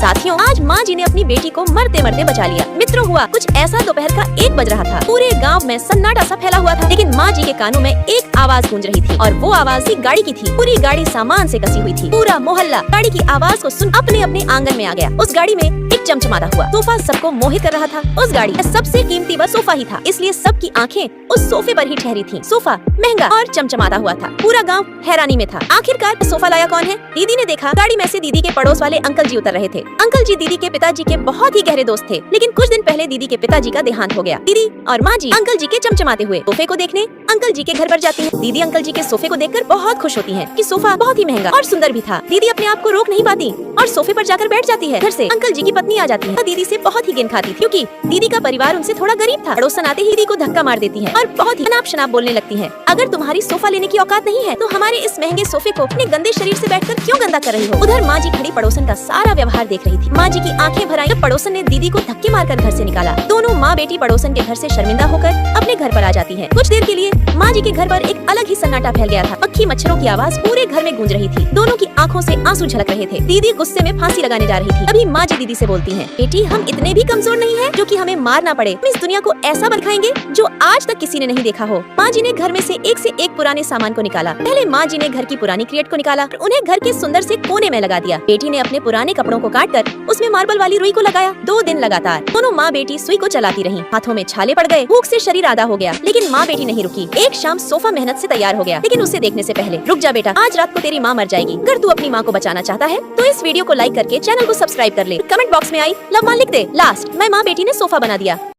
साथियों, आज माँ जी ने अपनी बेटी को मरते मरते बचा लिया। मित्रों, हुआ कुछ ऐसा, दोपहर का 1 बज रहा था। पूरे गांव में सन्नाटा सा फैला हुआ था, लेकिन माँ जी के कानों में एक आवाज गूंज रही थी और वो आवाज ही गाड़ी की थी। पूरी गाड़ी सामान से कसी हुई थी। पूरा मोहल्ला गाड़ी की आवाज को सुन अपने अपने आंगन में आ गया। उस गाड़ी में एक चमचमाता हुआ सोफा सबको मोहित कर रहा था। उस गाड़ी में सबसे कीमती वह सोफा ही था, इसलिए सबकी आंखें उस सोफे पर ही ठहरी थी। सोफा महंगा और चमचमाता हुआ था। पूरा गांव हैरानी में था। आखिरकार सोफा लाया कौन है? दीदी ने देखा। गाड़ी में से दीदी के पड़ोस वाले अंकल जी उतर रहे थे। अंकल जी दीदी के पिताजी के बहुत ही गहरे दोस्त थे, लेकिन कुछ दिन पहले दीदी के पिताजी का देहांत हो गया। दीदी और माँ जी अंकल जी के चमचमाते हुए सोफे को देखने अंकल जी के घर पर जाती हैं। दीदी अंकल जी के सोफे को देखकर बहुत खुश होती हैं कि सोफा बहुत ही महंगा और सुंदर भी था। दीदी अपने आप को रोक नहीं पाती और सोफे पर जाकर बैठ जाती है। घर से अंकल जी की पत्नी आ जाती है। दीदी से बहुत ही गिन खाती थी, क्योंकि दीदी का परिवार उनसे थोड़ा गरीब था। पड़ोसन आते ही दीदी को धक्का मार देती है और बहुत ही अनाप शनाप बोलने लगती है। अगर तुम्हारी सोफा लेने की औकात नहीं है तो हमारे इस महंगे सोफे को अपने गंदे शरीर से बैठकर क्यों गंदा कर रही हो? उधर माँ जी खड़ी पड़ोसन का सारा व्यवहार देख रही थी। माँ जी की आंखें भर आई जब पड़ोसन ने दीदी को धक्के मारकर घर से निकाला। दोनों माँ बेटी पड़ोसन के घर से शर्मिंदा होकर अपने घर पर आ जाती है। कुछ देर के लिए माँ जी के घर पर एक अलग ही सन्नाटा फैल गया था। पक्षी मच्छरों की आवाज पूरे घर में गूंज रही थी। दोनों की आंखों से आंसू झलक रहे थे। दीदी गुस्से में फांसी लगाने जा रही थी। अभी माँ जी दीदी से बोलती हैं, बेटी हम इतने भी कमजोर नहीं हैं जो कि हमें मारना पड़े। हम इस दुनिया को ऐसा बदखाएंगे जो आज तक किसी ने नहीं देखा हो। माँ जी ने घर में से एक पुराने सामान को निकाला। पहले माँ जी ने घर की पुरानी क्रिएट को निकाला, उन्हें घर के सुंदर से कोने में लगा दिया। बेटी ने अपने पुराने कपड़ों को काटकर उसमें मार्बल वाली रुई को लगाया। 2 दिन लगातार दोनों माँ बेटी सुई को चलाती रहीं। हाथों में छाले पड़ गए, भूख से शरीर आधा हो गया, लेकिन माँ बेटी नहीं रुकी। एक शाम सोफा मेहनत से तैयार हो गया, लेकिन उसे देखने से पहले, रुक जा बेटा, आज रात को तेरी माँ मर जाएगी। अगर तू अपनी माँ को बचाना चाहता है तो इस वीडियो को लाइक करके चैनल को सब्सक्राइब कर ले। कमेंट बॉक्स में आई लव माँ लिख दे। लास्ट में माँ बेटी ने सोफा बना दिया।